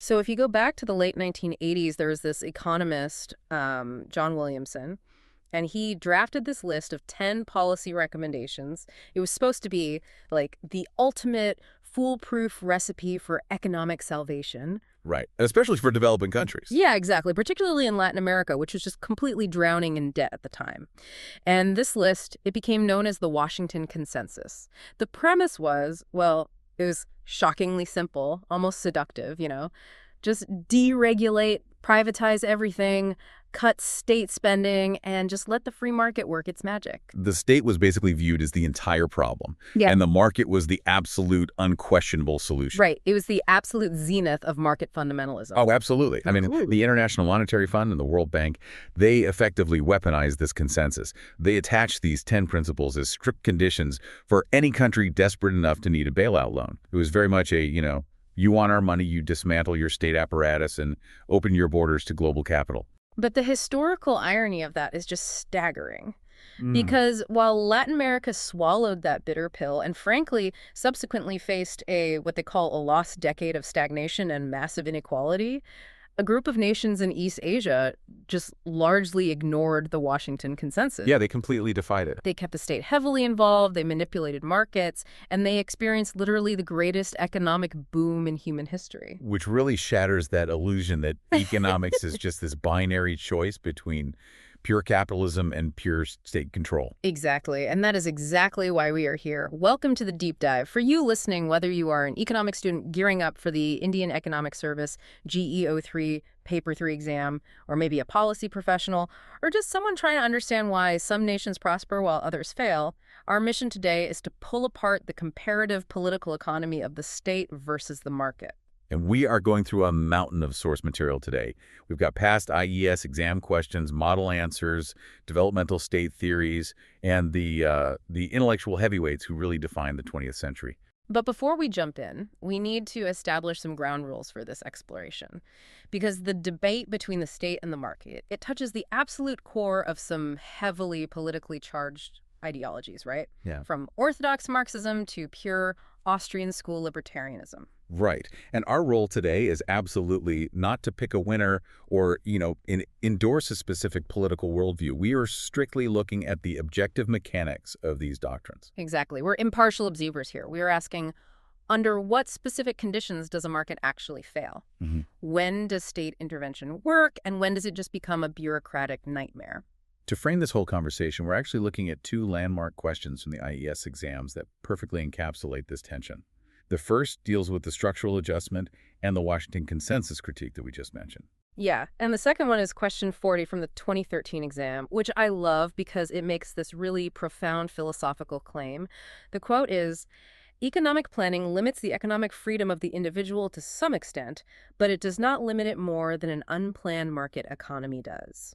So if you go back to the late 1980s, there was this economist, John Williamson, and he drafted this list of 10 policy recommendations. It was supposed to be like the ultimate foolproof recipe for economic salvation. Right. Especially for developing countries. Yeah, exactly, particularly in Latin America, which was just completely drowning in debt at the time. And this list, it became known as the Washington Consensus. The premise was, well, it was shockingly simple, almost seductive, just deregulate, privatize everything, cut state spending, and just let the free market work its magic. The state was basically viewed as the entire problem, Yeah. and the market was the absolute, unquestionable solution. Right. It was the absolute zenith of market fundamentalism. Oh, absolutely. I mean, the International Monetary Fund and the World Bank, they effectively weaponized this consensus. They attached these 10 principles as strict conditions for any country desperate enough to need a bailout loan. It was very much a, you want our money, you dismantle your state apparatus and open your borders to global capital. But the historical irony of that is just staggering. Because while Latin America swallowed that bitter pill and frankly subsequently faced what they call a lost decade of stagnation and massive inequality, a group of nations in East Asia just largely ignored the Washington Consensus. Yeah, they completely defied it. They kept the state heavily involved, they manipulated markets, and they experienced literally the greatest economic boom in human history. Which really shatters that illusion that economics is just this binary choice between pure capitalism and pure state control. Exactly, and that is exactly why we are here. Welcome to the deep dive. For you listening, whether you are an economics student gearing up for the Indian Economic Service GE-03 Paper 3 exam, or maybe a policy professional, or just someone trying to understand why some nations prosper while others fail, our mission today is to pull apart the comparative political economy of the state versus the market. And we are going through a mountain of source material today. We've got past IES exam questions, model answers, developmental state theories, and the intellectual heavyweights who really defined the 20th century. But before we jump in, we need to establish some ground rules for this exploration. Because the debate between the state and the market, it touches the absolute core of some heavily politically charged ideologies, right? Yeah. From orthodox Marxism to pure Austrian school libertarianism. Right. And our role today is absolutely not to pick a winner or, endorse a specific political worldview. We are strictly looking at the objective mechanics of these doctrines. Exactly. We're impartial observers here. We are asking, under what specific conditions does a market actually fail? When does state intervention work, and when does it just become a bureaucratic nightmare? To frame this whole conversation, we're actually looking at two landmark questions from the IES exams that perfectly encapsulate this tension. The first deals with the structural adjustment and the Washington Consensus critique that we just mentioned. Yeah, and the second one is question 40 from the 2013 exam, which I love because it makes this really profound philosophical claim. The quote is, "Economic planning limits the economic freedom of the individual to some extent, but it does not limit it more than an unplanned market economy does."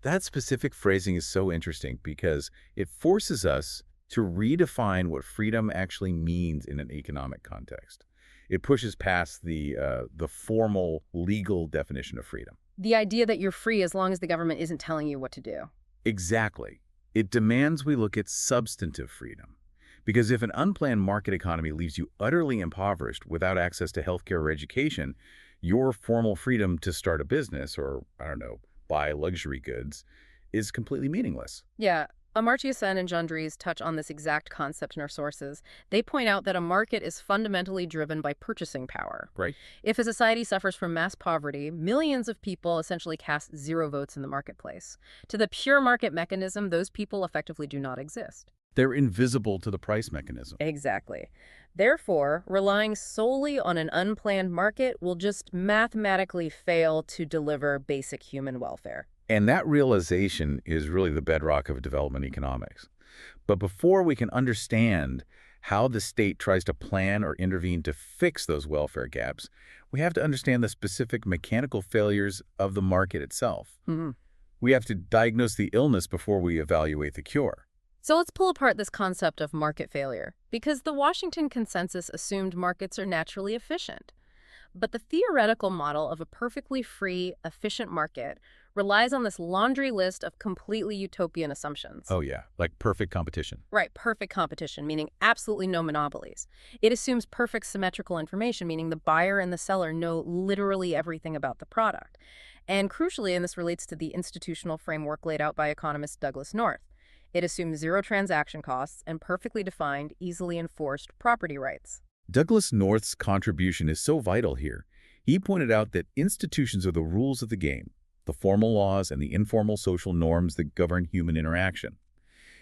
That specific phrasing is so interesting because it forces us to redefine what freedom actually means in an economic context. It pushes past the formal legal definition of freedom. The idea that you're free as long as the government isn't telling you what to do. Exactly. It demands we look at substantive freedom. Because if an unplanned market economy leaves you utterly impoverished without access to healthcare or education, your formal freedom to start a business or, buy luxury goods is completely meaningless. Yeah. Amartya Sen and John Dries touch on this exact concept in our sources. They point out that a market is fundamentally driven by purchasing power. Right. If a society suffers from mass poverty, millions of people essentially cast zero votes in the marketplace. To the pure market mechanism, those people effectively do not exist. They're invisible to the price mechanism. Exactly. Therefore, relying solely on an unplanned market will just mathematically fail to deliver basic human welfare. And that realization is really the bedrock of development economics. But before we can understand how the state tries to plan or intervene to fix those welfare gaps, we have to understand the specific mechanical failures of the market itself. We have to diagnose the illness before we evaluate the cure. So let's pull apart this concept of market failure, because the Washington Consensus assumed markets are naturally efficient. But the theoretical model of a perfectly free, efficient market relies on this laundry list of completely utopian assumptions. Oh, yeah, like perfect competition. Right, perfect competition, meaning absolutely no monopolies. It assumes perfect symmetrical information, meaning the buyer and the seller know literally everything about the product. And crucially, and this relates to the institutional framework laid out by economist Douglas North, it assumes zero transaction costs and perfectly defined, easily enforced property rights. Douglas North's contribution is so vital here. He pointed out that institutions are the rules of the game, the formal laws and the informal social norms that govern human interaction.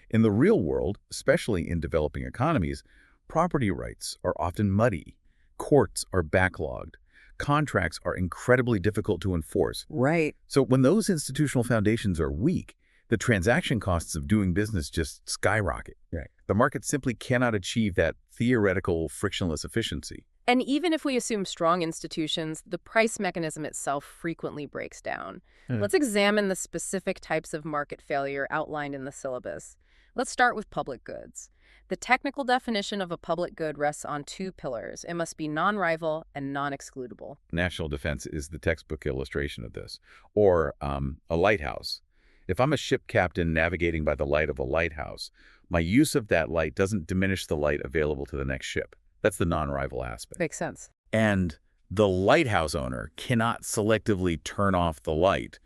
In the real world, especially in developing economies, property rights are often muddy, courts are backlogged, contracts are incredibly difficult to enforce. Right. So when those institutional foundations are weak, the transaction costs of doing business just skyrocket. Right. The market simply cannot achieve that theoretical frictionless efficiency. And even if we assume strong institutions, the price mechanism itself frequently breaks down. Let's examine the specific types of market failure outlined in the syllabus. Let's start with public goods. The technical definition of a public good rests on two pillars. It must be non-rival and non-excludable. National defense is the textbook illustration of this. Or a lighthouse. If I'm a ship captain navigating by the light of a lighthouse, my use of that light doesn't diminish the light available to the next ship. That's the non-rival aspect. Makes sense. And the lighthouse owner cannot selectively turn off the light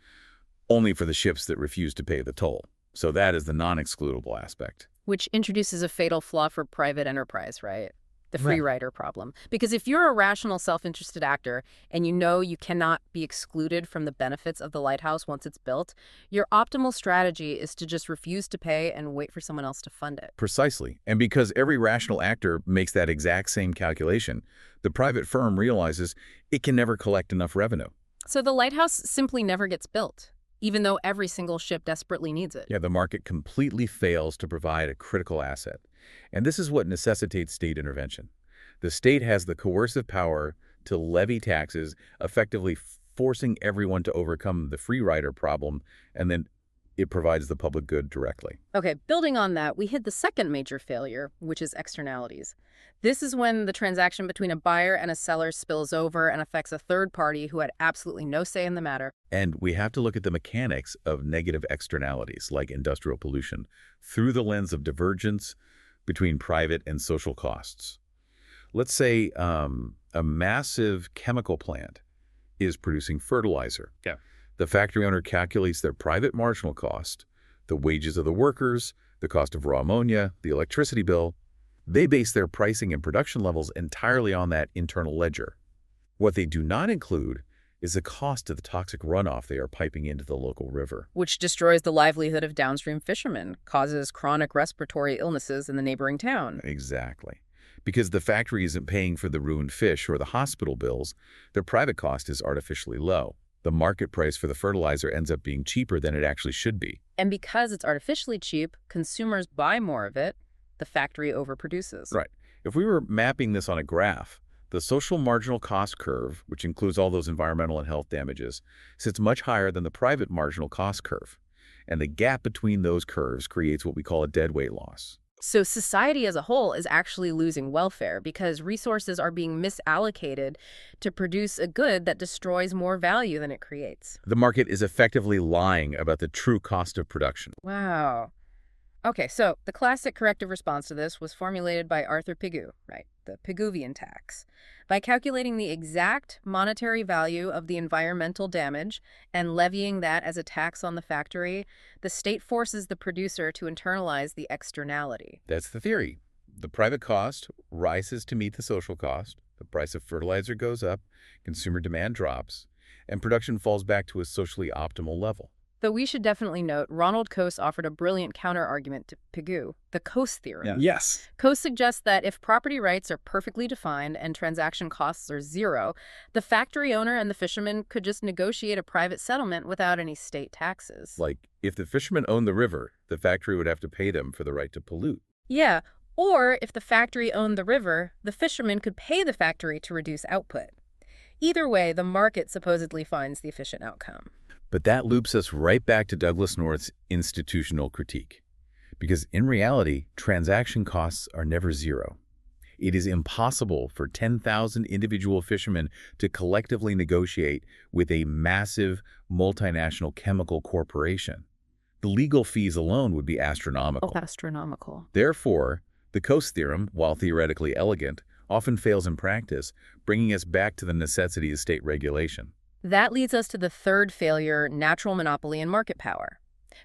only for the ships that refuse to pay the toll. So that is the non-excludable aspect. Which introduces a fatal flaw for private enterprise, right? The free Right. rider problem. Because if you're a rational, self-interested actor and you know you cannot be excluded from the benefits of the lighthouse once it's built, your optimal strategy is to just refuse to pay and wait for someone else to fund it. Precisely. And because every rational actor makes that exact same calculation, the private firm realizes it can never collect enough revenue. So the lighthouse simply never gets built, even though every single ship desperately needs it. Yeah, the market completely fails to provide a critical asset. And this is what necessitates state intervention. The state has the coercive power to levy taxes, effectively forcing everyone to overcome the free rider problem, and then it provides the public good directly. Okay, building on that, we hit the second major failure, which is externalities. This is when the transaction between a buyer and a seller spills over and affects a third party who had absolutely no say in the matter. And we have to look at the mechanics of negative externalities, like industrial pollution, through the lens of divergence between private and social costs. Let's say a massive chemical plant is producing fertilizer. Yeah. The factory owner calculates their private marginal cost, the wages of the workers, the cost of raw ammonia, the electricity bill. They base their pricing and production levels entirely on that internal ledger. What they do not include is the cost of the toxic runoff they are piping into the local river. Which destroys the livelihood of downstream fishermen, causes chronic respiratory illnesses in the neighboring town. Exactly. Because the factory isn't paying for the ruined fish or the hospital bills, their private cost is artificially low. The market price for the fertilizer ends up being cheaper than it actually should be. And because it's artificially cheap, consumers buy more of it, the factory overproduces. Right. If we were mapping this on a graph, the social marginal cost curve, which includes all those environmental and health damages, sits much higher than the private marginal cost curve. And the gap between those curves creates what we call a deadweight loss. So society as a whole is actually losing welfare because resources are being misallocated to produce a good that destroys more value than it creates. The market is effectively lying about the true cost of production. Wow. Okay, so the classic corrective response to this was formulated by Arthur Pigou, right? The Pigouvian tax. By calculating the exact monetary value of the environmental damage and levying that as a tax on the factory, the state forces the producer to internalize the externality. That's the theory. The private cost rises to meet the social cost, the price of fertilizer goes up, consumer demand drops, and production falls back to a socially optimal level. Though we should definitely note, Ronald Coase offered a brilliant counter-argument to Pigou, the Coase theorem. Yeah. Yes. Coase suggests that if property rights are perfectly defined and transaction costs are zero, the factory owner and the fisherman could just negotiate a private settlement without any state taxes. Like, if the fishermen owned the river, the factory would have to pay them for the right to pollute. Yeah, or if the factory owned the river, the fisherman could pay the factory to reduce output. Either way, the market supposedly finds the efficient outcome. But that loops us right back to Douglas North's institutional critique. Because in reality, transaction costs are never zero. It is impossible for 10,000 individual fishermen to collectively negotiate with a massive multinational chemical corporation. The legal fees alone would be Oh, astronomical. astronomical. Therefore, the Coase theorem, while theoretically elegant, often fails in practice, bringing us back to the necessity of state regulation. That leads us to the third failure, natural monopoly and market power.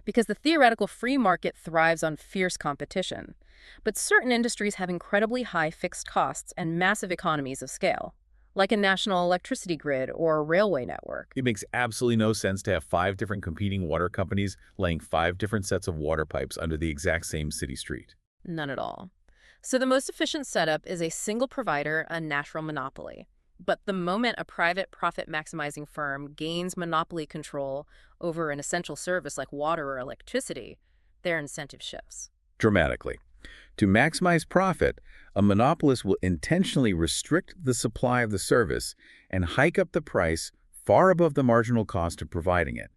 Because the theoretical free market thrives on fierce competition. But certain industries have incredibly high fixed costs and massive economies of scale, like a national electricity grid or a railway network. It makes absolutely no sense to have 5 different competing water companies laying 5 different sets of water pipes under the exact same city street. None at all. So the most efficient setup is a single provider, a natural monopoly. But the moment a private profit-maximizing firm gains monopoly control over an essential service like water or electricity, their incentive shifts. Dramatically. To maximize profit, a monopolist will intentionally restrict the supply of the service and hike up the price far above the marginal cost of providing it.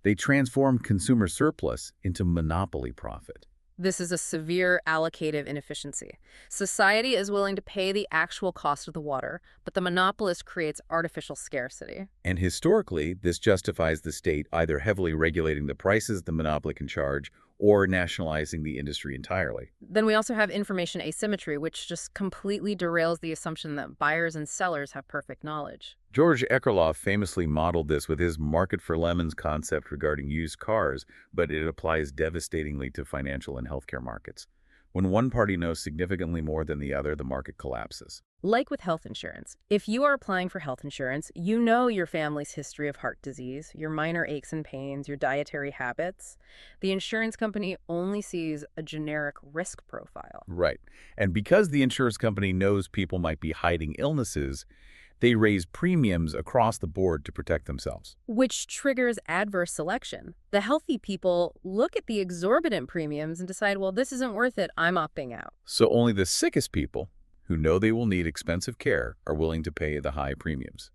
They transform consumer surplus into monopoly profit. This is a severe allocative inefficiency. Society is willing to pay the actual cost of the water, but the monopolist creates artificial scarcity. And historically, this justifies the state either heavily regulating the prices the monopoly can charge or nationalizing the industry entirely. Then we also have information asymmetry, which just completely derails the assumption that buyers and sellers have perfect knowledge. George Ekerlof famously modeled this with his market for lemons concept regarding used cars, but it applies devastatingly to financial and healthcare markets. When one party knows significantly more than the other, the market collapses. Like with health insurance, if you are applying for health insurance, you know your family's history of heart disease, your minor aches and pains, your dietary habits. The insurance company only sees a generic risk profile. Right. And because the insurance company knows people might be hiding illnesses, they raise premiums across the board to protect themselves. Which triggers adverse selection. The healthy people look at the exorbitant premiums and decide, well, this isn't worth it, I'm opting out. So only the sickest people, who know they will need expensive care, are willing to pay the high premiums.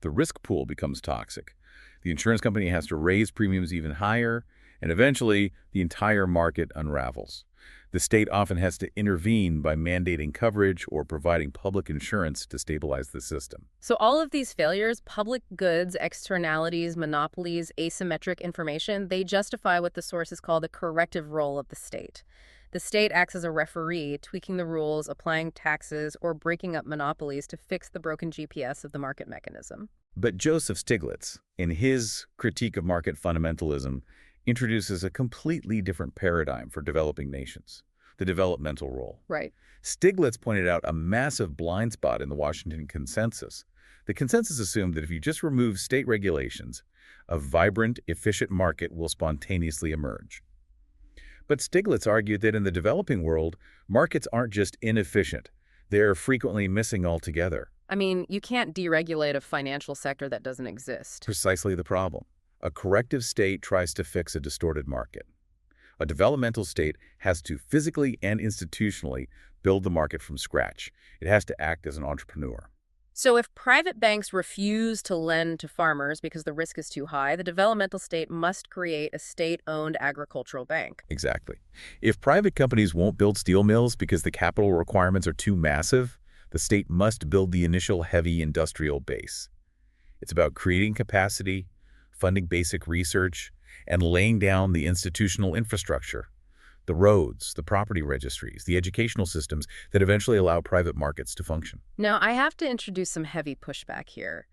The risk pool becomes toxic. The insurance company has to raise premiums even higher, and eventually the entire market unravels. The state often has to intervene by mandating coverage or providing public insurance to stabilize the system. So all of these failures, public goods, externalities, monopolies, asymmetric information, they justify what the sources call the corrective role of the state. The state acts as a referee, tweaking the rules, applying taxes, or breaking up monopolies to fix the broken GPS of the market mechanism. But Joseph Stiglitz, in his critique of market fundamentalism, introduces a completely different paradigm for developing nations, the developmental role. Right. Stiglitz pointed out a massive blind spot in the Washington Consensus. The consensus assumed that if you just remove state regulations, a vibrant, efficient market will spontaneously emerge. But Stiglitz argued that in the developing world, markets aren't just inefficient, they're frequently missing altogether. I mean, you can't deregulate a financial sector that doesn't exist. Precisely the problem. A corrective state tries to fix a distorted market. A developmental state has to physically and institutionally build the market from scratch. It has to act as an entrepreneur. So if private banks refuse to lend to farmers because the risk is too high, the developmental state must create a state-owned agricultural bank. Exactly. If private companies won't build steel mills because the capital requirements are too massive, the state must build the initial heavy industrial base. It's about creating capacity, funding basic research, and laying down the institutional infrastructure, the roads, the property registries, the educational systems that eventually allow private markets to function. Now, I have to introduce some heavy pushback here,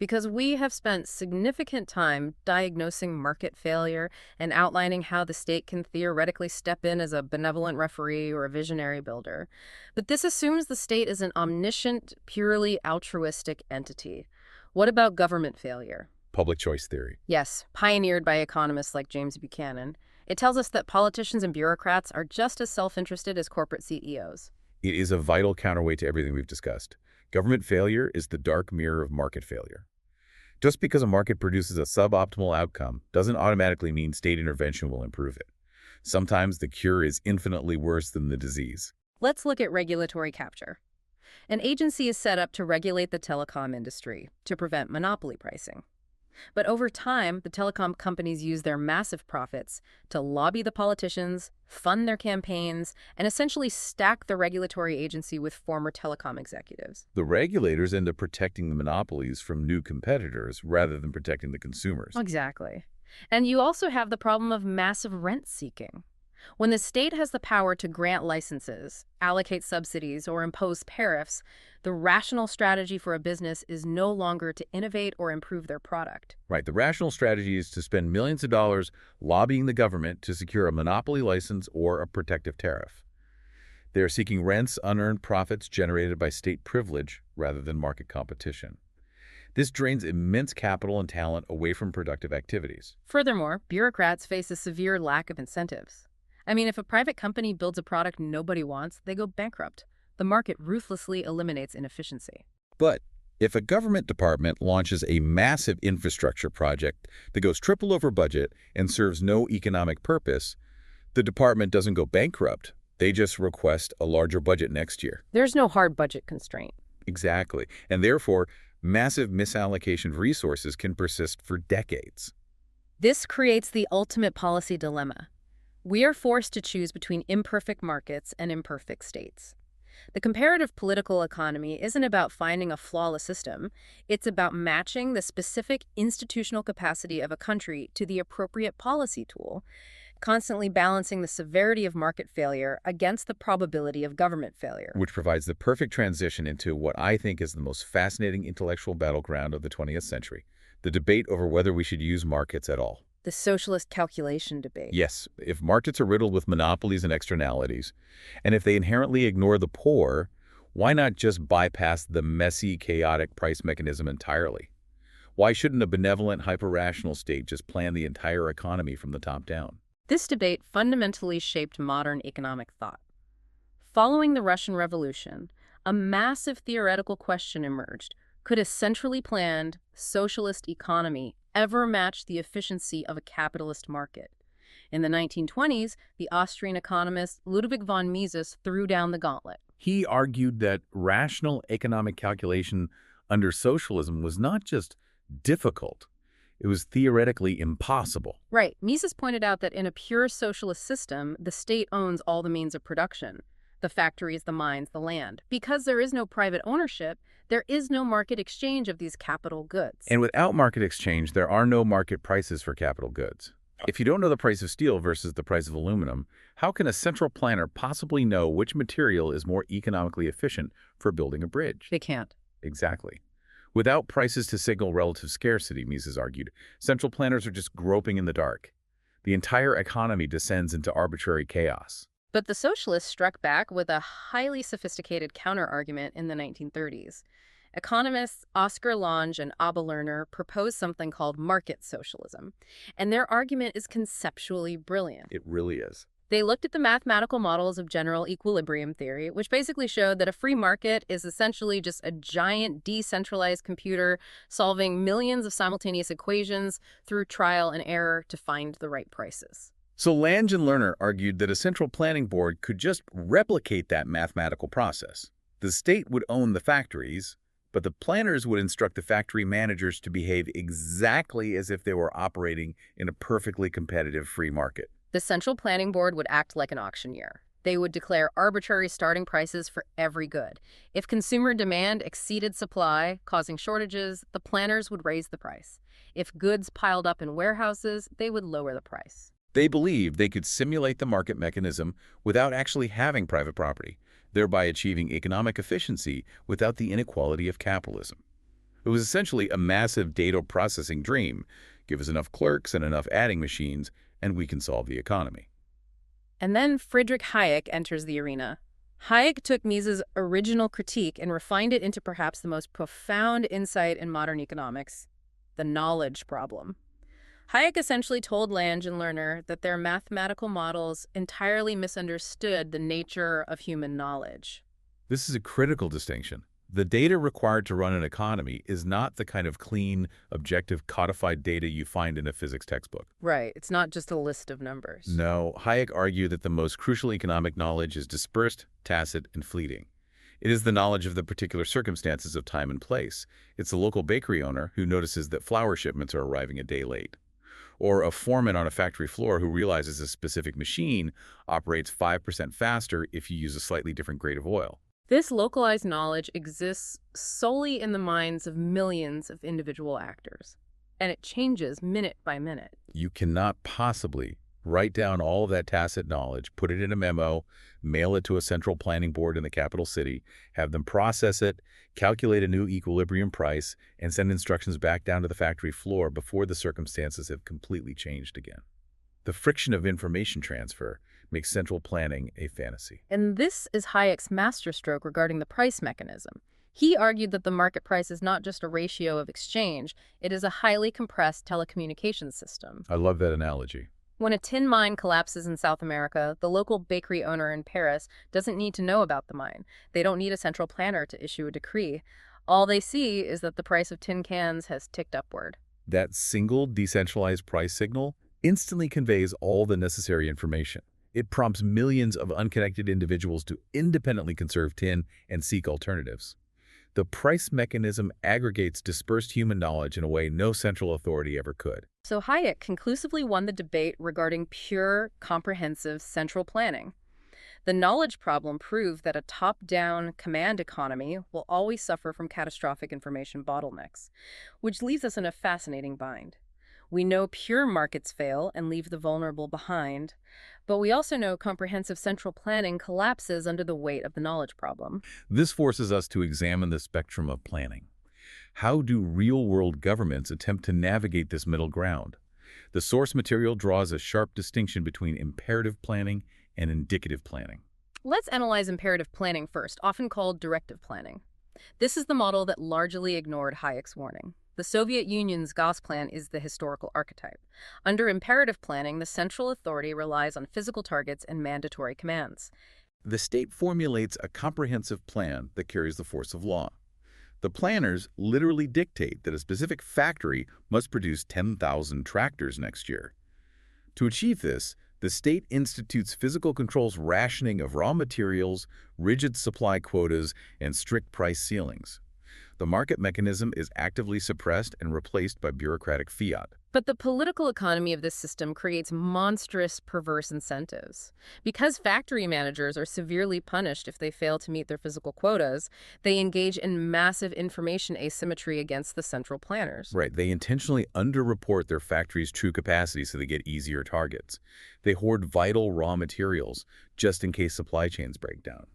because we have spent significant time diagnosing market failure and outlining how the state can theoretically step in as a benevolent referee or a visionary builder. But this assumes the state is an omniscient, purely altruistic entity. What about government failure? Public choice theory. Yes, pioneered by economists like James Buchanan. It tells us that politicians and bureaucrats are just as self-interested as corporate CEOs. It is a vital counterweight to everything we've discussed. Government failure is the dark mirror of market failure. Just because a market produces a suboptimal outcome doesn't automatically mean state intervention will improve it. Sometimes the cure is infinitely worse than the disease. Let's look at regulatory capture. An agency is set up to regulate the telecom industry to prevent monopoly pricing. But over time, the telecom companies use their massive profits to lobby the politicians, fund their campaigns, and essentially stack the regulatory agency with former telecom executives. The regulators end up protecting the monopolies from new competitors rather than protecting the consumers. Exactly. And you also have the problem of massive rent seeking. When the state has the power to grant licenses, allocate subsidies, or impose tariffs, the rational strategy for a business is no longer to innovate or improve their product. Right. The rational strategy is to spend millions of dollars lobbying the government to secure a monopoly license or a protective tariff. They are seeking rents, unearned profits generated by state privilege rather than market competition. This drains immense capital and talent away from productive activities. Furthermore, bureaucrats face a severe lack of incentives. I mean, if a private company builds a product nobody wants, they go bankrupt. The market ruthlessly eliminates inefficiency. But if a government department launches a massive infrastructure project that goes triple over budget and serves no economic purpose, the department doesn't go bankrupt. They just request a larger budget next year. There's no hard budget constraint. Exactly. And therefore, massive misallocation of resources can persist for decades. This creates the ultimate policy dilemma. We are forced to choose between imperfect markets and imperfect states. The comparative political economy isn't about finding a flawless system. It's about matching the specific institutional capacity of a country to the appropriate policy tool, constantly balancing the severity of market failure against the probability of government failure. Which provides the perfect transition into what I think is the most fascinating intellectual battleground of the 20th century, the debate over whether we should use markets at all. The socialist calculation debate. Yes, if markets are riddled with monopolies and externalities, and if they inherently ignore the poor, why not just bypass the messy, chaotic price mechanism entirely? Why shouldn't a benevolent, hyper-rational state just plan the entire economy from the top down? This debate fundamentally shaped modern economic thought. Following the Russian Revolution, a massive theoretical question emerged. Could a centrally planned socialist economy ever match the efficiency of a capitalist market? In the 1920s, the Austrian economist Ludwig von Mises threw down the gauntlet. He argued that rational economic calculation under socialism was not just difficult, it was theoretically impossible. Right. Mises pointed out that in a pure socialist system, the state owns all the means of production. The factories, the mines, the land. Because there is no private ownership, there is no market exchange of these capital goods. And without market exchange, there are no market prices for capital goods. If you don't know the price of steel versus the price of aluminum, how can a central planner possibly know which material is more economically efficient for building a bridge? They can't. Exactly. Without prices to signal relative scarcity, Mises argued, central planners are just groping in the dark. The entire economy descends into arbitrary chaos. But the socialists struck back with a highly sophisticated counter-argument in the 1930s. Economists Oscar Lange and Abba Lerner proposed something called market socialism, and their argument is conceptually brilliant. It really is. They looked at the mathematical models of general equilibrium theory, which basically showed that a free market is essentially just a giant decentralized computer solving millions of simultaneous equations through trial and error to find the right prices. So Lange and Lerner argued that a central planning board could just replicate that mathematical process. The state would own the factories, but the planners would instruct the factory managers to behave exactly as if they were operating in a perfectly competitive free market. The central planning board would act like an auctioneer. They would declare arbitrary starting prices for every good. If consumer demand exceeded supply, causing shortages, the planners would raise the price. If goods piled up in warehouses, they would lower the price. They believed they could simulate the market mechanism without actually having private property, thereby achieving economic efficiency without the inequality of capitalism. It was essentially a massive data processing dream. Give us enough clerks and enough adding machines, and we can solve the economy. And then Friedrich Hayek enters the arena. Hayek took Mises' original critique and refined it into perhaps the most profound insight in modern economics, the knowledge problem. Hayek essentially told Lange and Lerner that their mathematical models entirely misunderstood the nature of human knowledge. This is a critical distinction. The data required to run an economy is not the kind of clean, objective, codified data you find in a physics textbook. Right. It's not just a list of numbers. No, Hayek argued that the most crucial economic knowledge is dispersed, tacit, and fleeting. It is the knowledge of the particular circumstances of time and place. It's the local bakery owner who notices that flour shipments are arriving a day late. Or a foreman on a factory floor who realizes a specific machine operates 5% faster if you use a slightly different grade of oil. This localized knowledge exists solely in the minds of millions of individual actors, and it changes minute by minute. You cannot possibly write down all of that tacit knowledge, put it in a memo, mail it to a central planning board in the capital city, have them process it, calculate a new equilibrium price, and send instructions back down to the factory floor before the circumstances have completely changed again. The friction of information transfer makes central planning a fantasy. And this is Hayek's masterstroke regarding the price mechanism. He argued that the market price is not just a ratio of exchange, it is a highly compressed telecommunications system. I love that analogy. When a tin mine collapses in South America, the local bakery owner in Paris doesn't need to know about the mine. They don't need a central planner to issue a decree. All they see is that the price of tin cans has ticked upward. That single decentralized price signal instantly conveys all the necessary information. It prompts millions of unconnected individuals to independently conserve tin and seek alternatives. The price mechanism aggregates dispersed human knowledge in a way no central authority ever could. So Hayek conclusively won the debate regarding pure, comprehensive central planning. The knowledge problem proved that a top-down command economy will always suffer from catastrophic information bottlenecks, which leaves us in a fascinating bind. We know pure markets fail and leave the vulnerable behind, but we also know comprehensive central planning collapses under the weight of the knowledge problem. This forces us to examine the spectrum of planning. How do real-world governments attempt to navigate this middle ground? The source material draws a sharp distinction between imperative planning and indicative planning. Let's analyze imperative planning first, often called directive planning. This is the model that largely ignored Hayek's warning. The Soviet Union's Gosplan is the historical archetype. Under imperative planning, the central authority relies on physical targets and mandatory commands. The state formulates a comprehensive plan that carries the force of law. The planners literally dictate that a specific factory must produce 10,000 tractors next year. To achieve this, the state institutes physical controls, rationing of raw materials, rigid supply quotas, and strict price ceilings. The market mechanism is actively suppressed and replaced by bureaucratic fiat. But the political economy of this system creates monstrous, perverse incentives. Because factory managers are severely punished if they fail to meet their physical quotas, they engage in massive information asymmetry against the central planners. Right, they intentionally underreport their factory's true capacity so they get easier targets. They hoard vital raw materials just in case supply chains break down.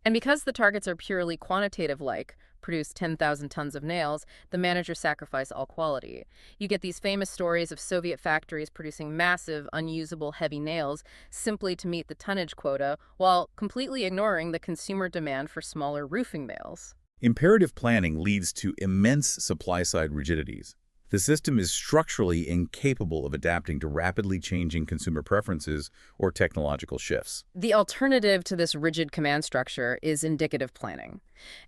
And because the targets are purely quantitative, like produce 10,000 tons of nails, the managers sacrifice all quality. You get these famous stories of Soviet factories producing massive, unusable, heavy nails simply to meet the tonnage quota, while completely ignoring the consumer demand for smaller roofing nails. Imperative planning leads to immense supply-side rigidities. The system is structurally incapable of adapting to rapidly changing consumer preferences or technological shifts. The alternative to this rigid command structure is indicative planning.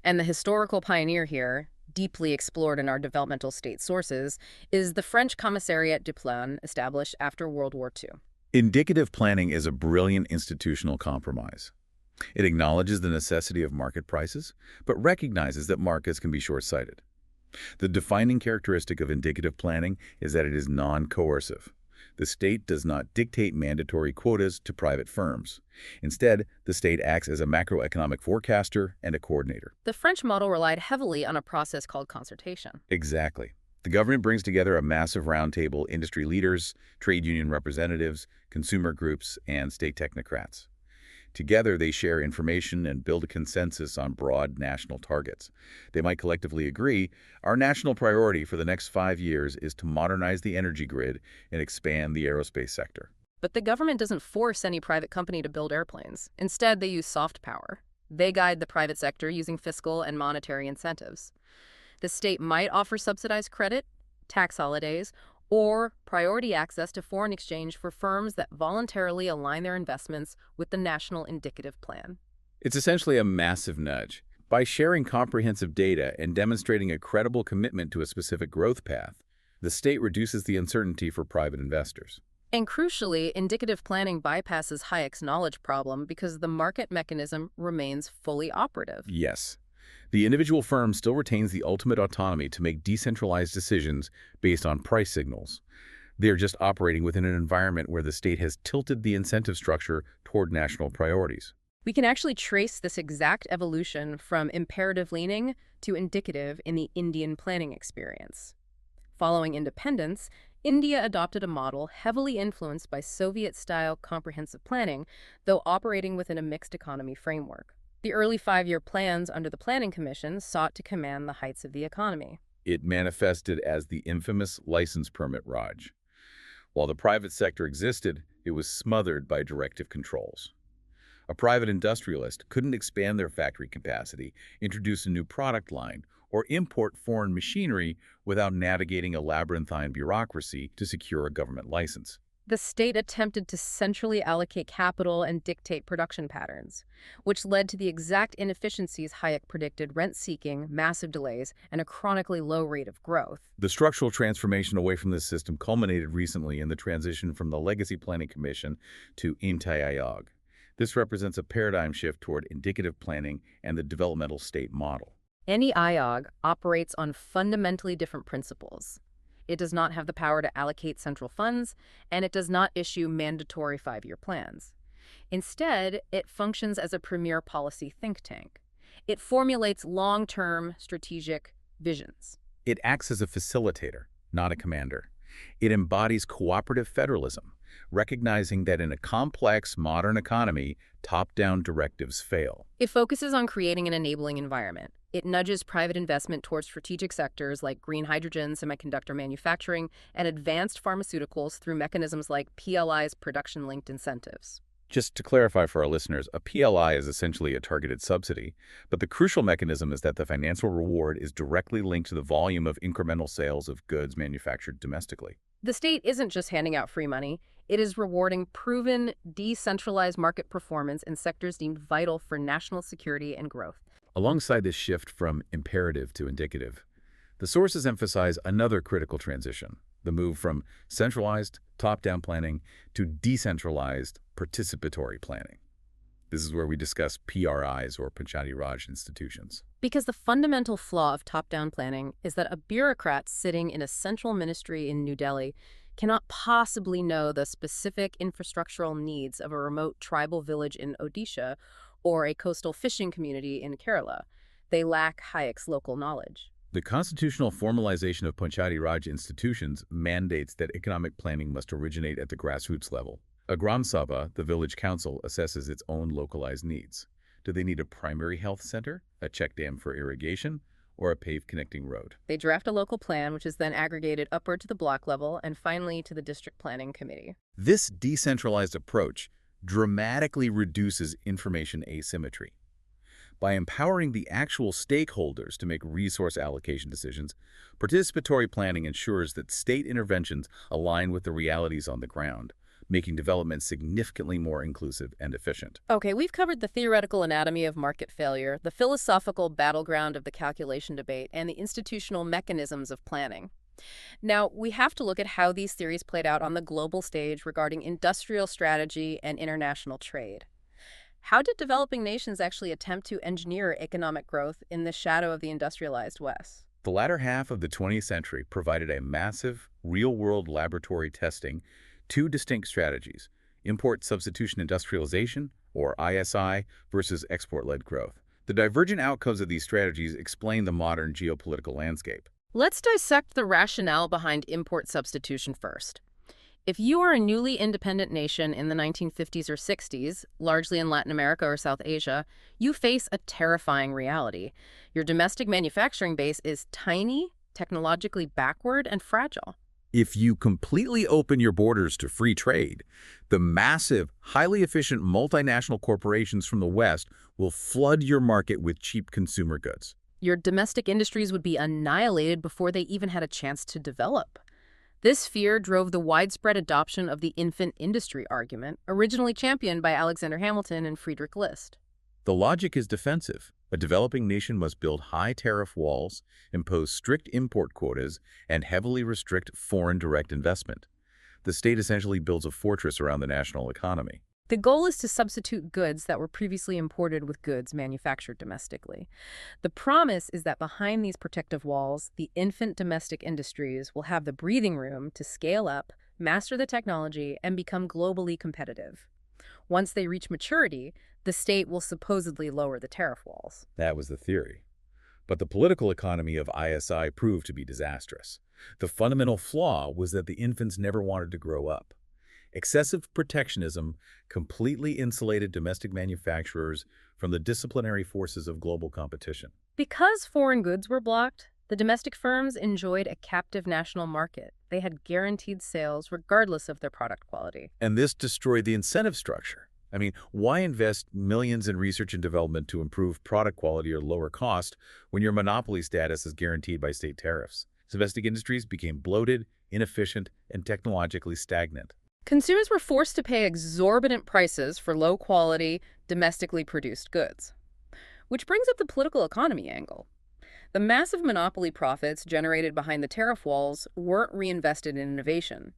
And the historical pioneer here, deeply explored in our developmental state sources, is the French Commissariat du Plan, established after World War II. Indicative planning is a brilliant institutional compromise. It acknowledges the necessity of market prices, but recognizes that markets can be short-sighted. The defining characteristic of indicative planning is that it is non-coercive. The state does not dictate mandatory quotas to private firms. Instead, the state acts as a macroeconomic forecaster and a coordinator. The French model relied heavily on a process called consultation. Exactly. The government brings together a massive roundtable, industry leaders, trade union representatives, consumer groups, and state technocrats. Together, they share information and build a consensus on broad national targets. They might collectively agree, our national priority for the next 5 years is to modernize the energy grid and expand the aerospace sector. But the government doesn't force any private company to build airplanes. Instead, they use soft power. They guide the private sector using fiscal and monetary incentives. The state might offer subsidized credit, tax holidays, or priority access to foreign exchange for firms that voluntarily align their investments with the national indicative plan. It's essentially a massive nudge. By sharing comprehensive data and demonstrating a credible commitment to a specific growth path, the state reduces the uncertainty for private investors. And crucially, indicative planning bypasses Hayek's knowledge problem because the market mechanism remains fully operative. Yes. The individual firm still retains the ultimate autonomy to make decentralized decisions based on price signals. They are just operating within an environment where the state has tilted the incentive structure toward national priorities. We can actually trace this exact evolution from imperative leaning to indicative in the Indian planning experience. Following independence, India adopted a model heavily influenced by Soviet-style comprehensive planning, though operating within a mixed economy framework. The early five-year plans under the Planning Commission sought to command the heights of the economy. It manifested as the infamous license permit Raj. While the private sector existed, it was smothered by directive controls. A private industrialist couldn't expand their factory capacity, introduce a new product line, or import foreign machinery without navigating a labyrinthine bureaucracy to secure a government license. The state attempted to centrally allocate capital and dictate production patterns, which led to the exact inefficiencies Hayek predicted: rent-seeking, massive delays, and a chronically low rate of growth. The structural transformation away from this system culminated recently in the transition from the Legacy Planning Commission to Inti Aayog. This represents a paradigm shift toward indicative planning and the developmental state model. Any IOG operates on fundamentally different principles. It does not have the power to allocate central funds, and it does not issue mandatory five-year plans. Instead, it functions as a premier policy think tank. It formulates long-term strategic visions. It acts as a facilitator, not a commander. It embodies cooperative federalism, recognizing that in a complex, modern economy, top-down directives fail. It focuses on creating an enabling environment. It nudges private investment towards strategic sectors like green hydrogen, semiconductor manufacturing, and advanced pharmaceuticals through mechanisms like PLI's production-linked incentives. Just to clarify for our listeners, a PLI is essentially a targeted subsidy, but the crucial mechanism is that the financial reward is directly linked to the volume of incremental sales of goods manufactured domestically. The state isn't just handing out free money. It is rewarding proven, decentralized market performance in sectors deemed vital for national security and growth. Alongside this shift from imperative to indicative, the sources emphasize another critical transition: the move from centralized, top-down planning to decentralized, participatory planning. This is where we discuss PRIs, or Panchayati Raj institutions. Because the fundamental flaw of top-down planning is that a bureaucrat sitting in a central ministry in New Delhi cannot possibly know the specific infrastructural needs of a remote tribal village in Odisha or a coastal fishing community in Kerala. They lack Hayek's local knowledge. The constitutional formalization of Panchayati Raj institutions mandates that economic planning must originate at the grassroots level. A Gram Sabha, the village council, assesses its own localized needs. Do they need a primary health center, a check dam for irrigation, or a paved connecting road? They draft a local plan, which is then aggregated upward to the block level and finally to the district planning committee. This decentralized approach dramatically reduces information asymmetry. By empowering the actual stakeholders to make resource allocation decisions, participatory planning ensures that state interventions align with the realities on the ground, making development significantly more inclusive and efficient. Okay, we've covered the theoretical anatomy of market failure, the philosophical battleground of the calculation debate, and the institutional mechanisms of planning. Now, we have to look at how these theories played out on the global stage regarding industrial strategy and international trade. How did developing nations actually attempt to engineer economic growth in the shadow of the industrialized West? The latter half of the 20th century provided a massive, real-world laboratory testing two distinct strategies: import substitution industrialization, or ISI, versus export-led growth. The divergent outcomes of these strategies explain the modern geopolitical landscape. Let's dissect the rationale behind import substitution first. If you are a newly independent nation in the 1950s or 60s, largely in Latin America or South Asia, you face a terrifying reality. Your domestic manufacturing base is tiny, technologically backward, and fragile. If you completely open your borders to free trade, the massive, highly efficient multinational corporations from the West will flood your market with cheap consumer goods. Your domestic industries would be annihilated before they even had a chance to develop. This fear drove the widespread adoption of the infant industry argument, originally championed by Alexander Hamilton and Friedrich List. The logic is defensive. A developing nation must build high tariff walls, impose strict import quotas, and heavily restrict foreign direct investment. The state essentially builds a fortress around the national economy. The goal is to substitute goods that were previously imported with goods manufactured domestically. The promise is that behind these protective walls, the infant domestic industries will have the breathing room to scale up, master the technology, and become globally competitive. Once they reach maturity, the state will supposedly lower the tariff walls. That was the theory. But the political economy of ISI proved to be disastrous. The fundamental flaw was that the infants never wanted to grow up. Excessive protectionism completely insulated domestic manufacturers from the disciplinary forces of global competition. Because foreign goods were blocked, the domestic firms enjoyed a captive national market. They had guaranteed sales regardless of their product quality. And this destroyed the incentive structure. I mean, why invest millions in research and development to improve product quality or lower cost when your monopoly status is guaranteed by state tariffs? Domestic industries became bloated, inefficient, and technologically stagnant. Consumers were forced to pay exorbitant prices for low-quality, domestically produced goods. Which brings up the political economy angle. The massive monopoly profits generated behind the tariff walls weren't reinvested in innovation.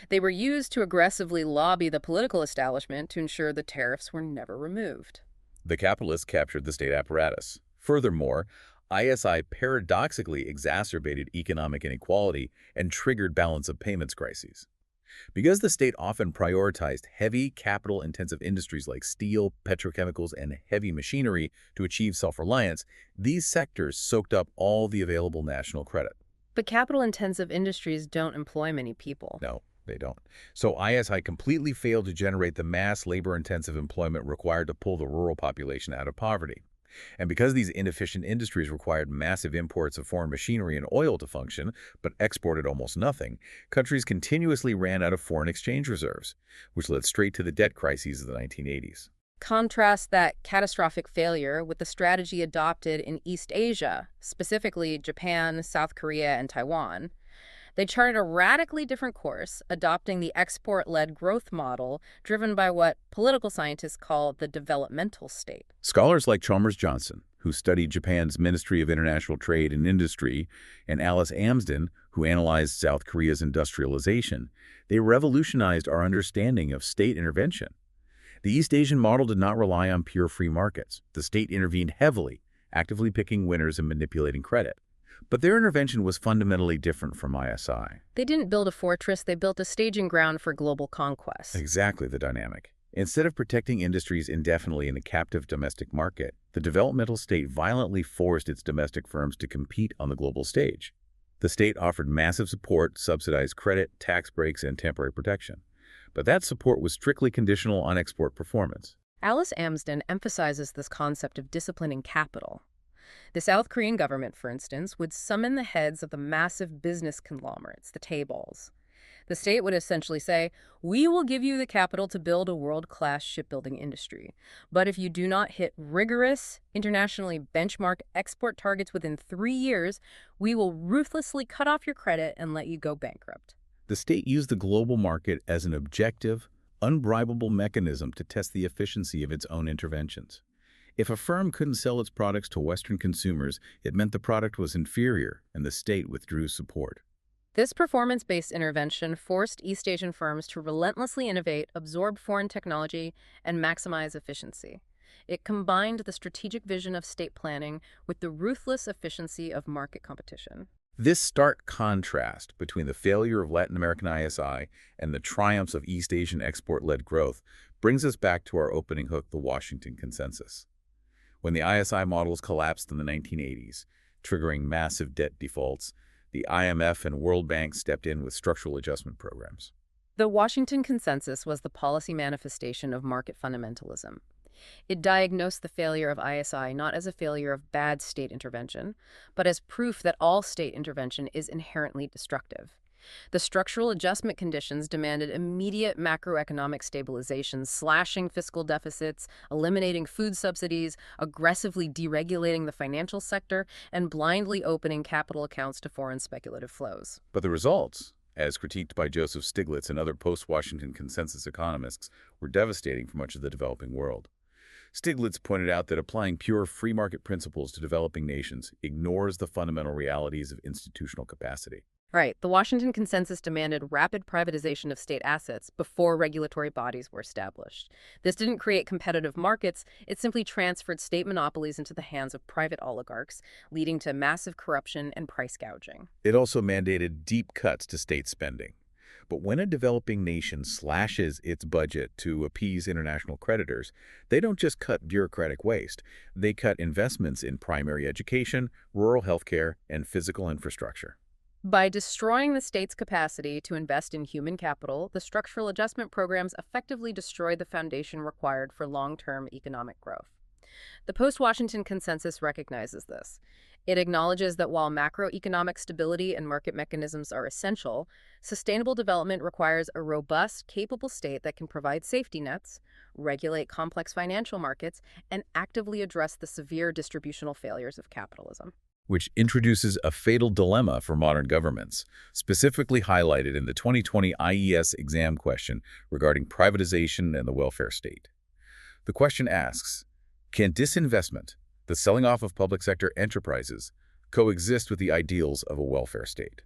They were used to aggressively lobby the political establishment to ensure the tariffs were never removed. The capitalists captured the state apparatus. Furthermore, ISI paradoxically exacerbated economic inequality and triggered balance of payments crises. Because the state often prioritized heavy, capital-intensive industries like steel, petrochemicals, and heavy machinery to achieve self-reliance, these sectors soaked up all the available national credit. But capital-intensive industries don't employ many people. No, they don't. So ISI completely failed to generate the mass labor-intensive employment required to pull the rural population out of poverty. And because these inefficient industries required massive imports of foreign machinery and oil to function, but exported almost nothing, countries continuously ran out of foreign exchange reserves, which led straight to the debt crises of the 1980s. Contrast that catastrophic failure with the strategy adopted in East Asia, specifically Japan, South Korea, and Taiwan. They charted a radically different course, adopting the export-led growth model driven by what political scientists call the developmental state. Scholars like Chalmers Johnson, who studied Japan's Ministry of International Trade and Industry, and Alice Amsden, who analyzed South Korea's industrialization, they revolutionized our understanding of state intervention. The East Asian model did not rely on pure free markets. The state intervened heavily, actively picking winners and manipulating credit. But their intervention was fundamentally different from ISI. They didn't build a fortress, they built a staging ground for global conquest. Exactly the dynamic. Instead of protecting industries indefinitely in a captive domestic market, the developmental state violently forced its domestic firms to compete on the global stage. The state offered massive support, subsidized credit, tax breaks, and temporary protection. But that support was strictly conditional on export performance. Alice Amsden emphasizes this concept of disciplining capital. The South Korean government, for instance, would summon the heads of the massive business conglomerates, the taeballs. The state would essentially say, we will give you the capital to build a world-class shipbuilding industry. But if you do not hit rigorous, internationally benchmarked export targets within 3 years, we will ruthlessly cut off your credit and let you go bankrupt. The state used the global market as an objective, unbribable mechanism to test the efficiency of its own interventions. If a firm couldn't sell its products to Western consumers, it meant the product was inferior, and the state withdrew support. This performance-based intervention forced East Asian firms to relentlessly innovate, absorb foreign technology, and maximize efficiency. It combined the strategic vision of state planning with the ruthless efficiency of market competition. This stark contrast between the failure of Latin American ISI and the triumphs of East Asian export-led growth brings us back to our opening hook, the Washington Consensus. When the ISI models collapsed in the 1980s, triggering massive debt defaults, the IMF and World Bank stepped in with structural adjustment programs. The Washington Consensus was the policy manifestation of market fundamentalism. It diagnosed the failure of ISI not as a failure of bad state intervention, but as proof that all state intervention is inherently destructive. The structural adjustment conditions demanded immediate macroeconomic stabilization, slashing fiscal deficits, eliminating food subsidies, aggressively deregulating the financial sector, and blindly opening capital accounts to foreign speculative flows. But the results, as critiqued by Joseph Stiglitz and other post-Washington Consensus economists, were devastating for much of the developing world. Stiglitz pointed out that applying pure free market principles to developing nations ignores the fundamental realities of institutional capacity. Right. The Washington Consensus demanded rapid privatization of state assets before regulatory bodies were established. This didn't create competitive markets, it simply transferred state monopolies into the hands of private oligarchs, leading to massive corruption and price gouging. It also mandated deep cuts to state spending. But when a developing nation slashes its budget to appease international creditors, they don't just cut bureaucratic waste. They cut investments in primary education, rural healthcare, and physical infrastructure. By destroying the state's capacity to invest in human capital, the structural adjustment programs effectively destroyed the foundation required for long-term economic growth. The post-Washington Consensus recognizes this. It acknowledges that while macroeconomic stability and market mechanisms are essential, sustainable development requires a robust, capable state that can provide safety nets, regulate complex financial markets, and actively address the severe distributional failures of capitalism. Which introduces a fatal dilemma for modern governments, specifically highlighted in the 2020 IES exam question regarding privatization and the welfare state. The question asks, can disinvestment, the selling off of public sector enterprises, coexist with the ideals of a welfare state?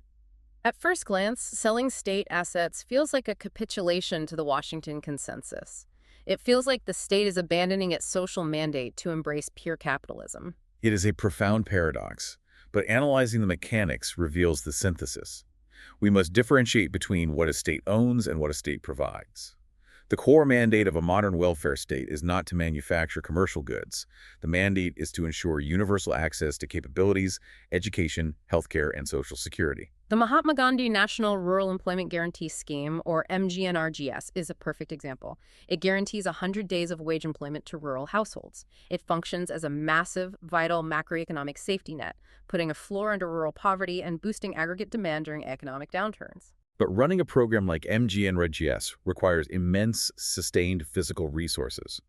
At first glance, selling state assets feels like a capitulation to the Washington Consensus. It feels like the state is abandoning its social mandate to embrace pure capitalism. It is a profound paradox, but analyzing the mechanics reveals the synthesis. We must differentiate between what a state owns and what a state provides. The core mandate of a modern welfare state is not to manufacture commercial goods. The mandate is to ensure universal access to capabilities, education, healthcare, and social security. The Mahatma Gandhi National Rural Employment Guarantee Scheme, or MGNRGS, is a perfect example. It guarantees 100 days of wage employment to rural households. It functions as a massive, vital macroeconomic safety net, putting a floor under rural poverty and boosting aggregate demand during economic downturns. But running a program like MGNRGS requires immense, sustained physical resources.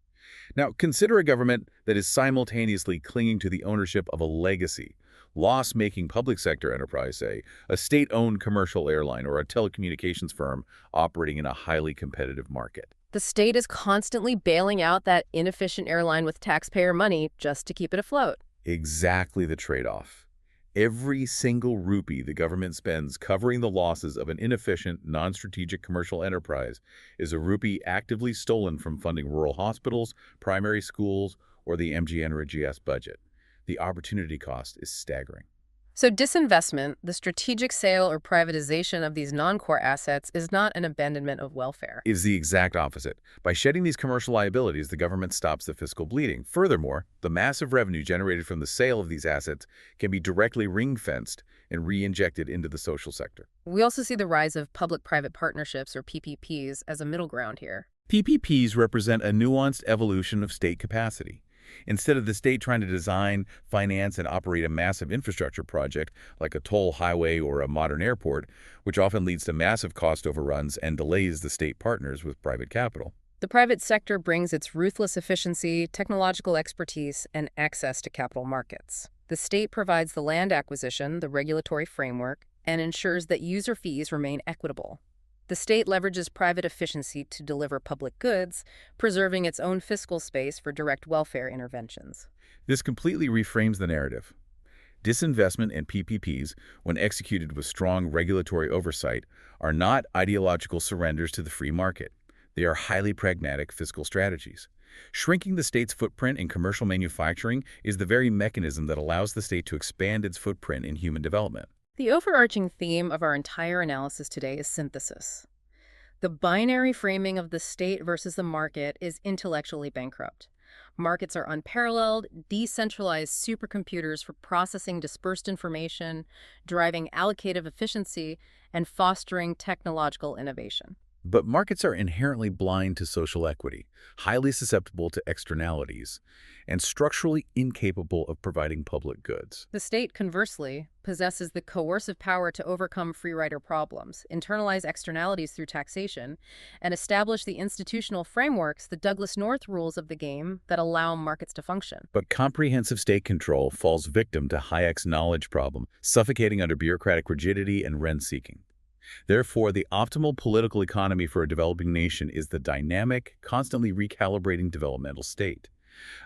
Now, consider a government that is simultaneously clinging to the ownership of a legacy, loss-making public sector enterprise, say, a state-owned commercial airline or a telecommunications firm operating in a highly competitive market. The state is constantly bailing out that inefficient airline with taxpayer money just to keep it afloat. Exactly the trade-off. Every single rupee the government spends covering the losses of an inefficient, non-strategic commercial enterprise is a rupee actively stolen from funding rural hospitals, primary schools, or the MGNRGS budget. The opportunity cost is staggering. So disinvestment, the strategic sale or privatization of these non-core assets, is not an abandonment of welfare. It is the exact opposite. By shedding these commercial liabilities, the government stops the fiscal bleeding. Furthermore, the massive revenue generated from the sale of these assets can be directly ring-fenced and re-injected into the social sector. We also see the rise of public-private partnerships, or PPPs, as a middle ground here. PPPs represent a nuanced evolution of state capacity. Instead of the state trying to design, finance, and operate a massive infrastructure project like a toll highway or a modern airport, which often leads to massive cost overruns and delays the state partners with private capital. The private sector brings its ruthless efficiency, technological expertise, and access to capital markets. The state provides the land acquisition, the regulatory framework, and ensures that user fees remain equitable. The state leverages private efficiency to deliver public goods, preserving its own fiscal space for direct welfare interventions. This completely reframes the narrative. Disinvestment and PPPs, when executed with strong regulatory oversight, are not ideological surrenders to the free market. They are highly pragmatic fiscal strategies. Shrinking the state's footprint in commercial manufacturing is the very mechanism that allows the state to expand its footprint in human development. The overarching theme of our entire analysis today is synthesis. The binary framing of the state versus the market is intellectually bankrupt. Markets are unparalleled, decentralized supercomputers for processing dispersed information, driving allocative efficiency, and fostering technological innovation. But markets are inherently blind to social equity, highly susceptible to externalities, and structurally incapable of providing public goods. The state, conversely, possesses the coercive power to overcome free rider problems, internalize externalities through taxation, and establish the institutional frameworks, the Douglas North rules of the game, that allow markets to function. But comprehensive state control falls victim to Hayek's knowledge problem, suffocating under bureaucratic rigidity and rent-seeking. Therefore, the optimal political economy for a developing nation is the dynamic, constantly recalibrating developmental state.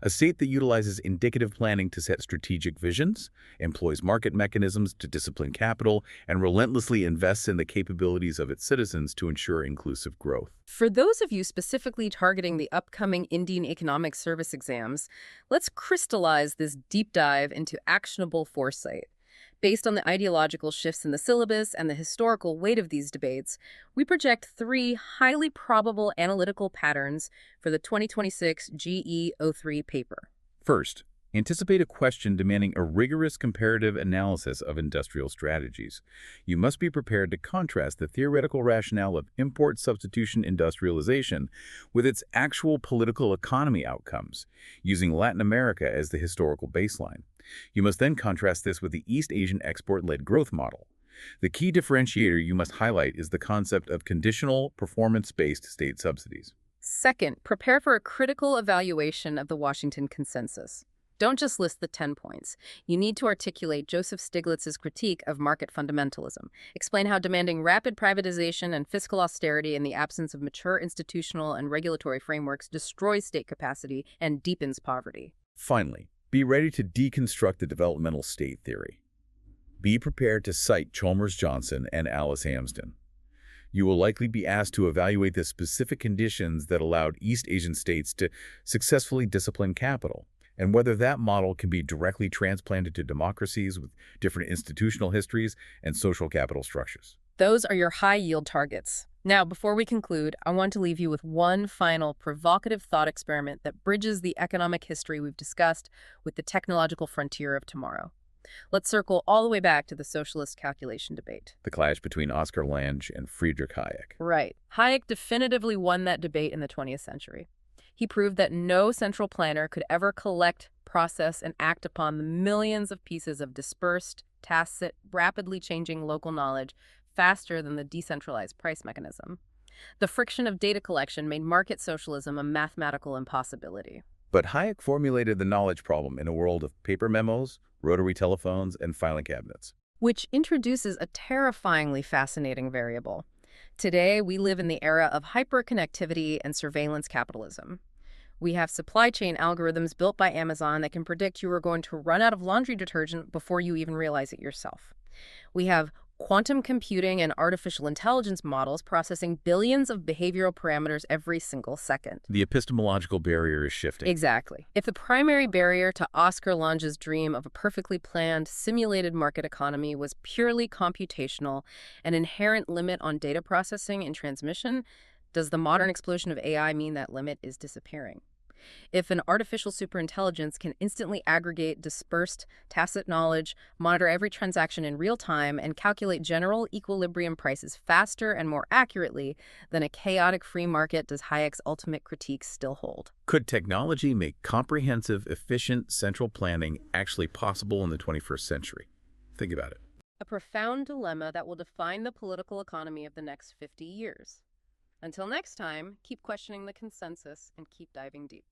A state that utilizes indicative planning to set strategic visions, employs market mechanisms to discipline capital, and relentlessly invests in the capabilities of its citizens to ensure inclusive growth. For those of you specifically targeting the upcoming Indian Economic Service exams, let's crystallize this deep dive into actionable foresight. Based on the ideological shifts in the syllabus and the historical weight of these debates, we project three highly probable analytical patterns for the 2026 GE-03 paper. First, anticipate a question demanding a rigorous comparative analysis of industrial strategies. You must be prepared to contrast the theoretical rationale of import substitution industrialization with its actual political economy outcomes, using Latin America as the historical baseline. You must then contrast this with the East Asian export-led growth model. The key differentiator you must highlight is the concept of conditional, performance-based state subsidies. Second, prepare for a critical evaluation of the Washington Consensus. Don't just list the 10 points. You need to articulate Joseph Stiglitz's critique of market fundamentalism. Explain how demanding rapid privatization and fiscal austerity in the absence of mature institutional and regulatory frameworks destroys state capacity and deepens poverty. Finally, be ready to deconstruct the developmental state theory. Be prepared to cite Chalmers-Johnson and Alice Amsden. You will likely be asked to evaluate the specific conditions that allowed East Asian states to successfully discipline capital, and whether that model can be directly transplanted to democracies with different institutional histories and social capital structures. Those are your high-yield targets. Now, before we conclude, I want to leave you with one final provocative thought experiment that bridges the economic history we've discussed with the technological frontier of tomorrow. Let's circle all the way back to the socialist calculation debate. The clash between Oscar Lange and Friedrich Hayek. Right. Hayek definitively won that debate in the 20th century. He proved that no central planner could ever collect, process, and act upon the millions of pieces of dispersed, tacit, rapidly changing local knowledge faster than the decentralized price mechanism. The friction of data collection made market socialism a mathematical impossibility. But Hayek formulated the knowledge problem in a world of paper memos, rotary telephones, and filing cabinets. Which introduces a terrifyingly fascinating variable. Today, we live in the era of hyperconnectivity and surveillance capitalism. We have supply chain algorithms built by Amazon that can predict you are going to run out of laundry detergent before you even realize it yourself. We have quantum computing and artificial intelligence models processing billions of behavioral parameters every single second. The epistemological barrier is shifting. Exactly. If the primary barrier to Oscar Lange's dream of a perfectly planned, simulated market economy was purely computational, an inherent limit on data processing and transmission, does the modern explosion of AI mean that limit is disappearing? If an artificial superintelligence can instantly aggregate dispersed, tacit knowledge, monitor every transaction in real time, and calculate general equilibrium prices faster and more accurately than a chaotic free market, does Hayek's ultimate critique still hold? Could technology make comprehensive, efficient central planning actually possible in the 21st century? Think about it. A profound dilemma that will define the political economy of the next 50 years. Until next time, keep questioning the consensus and keep diving deep.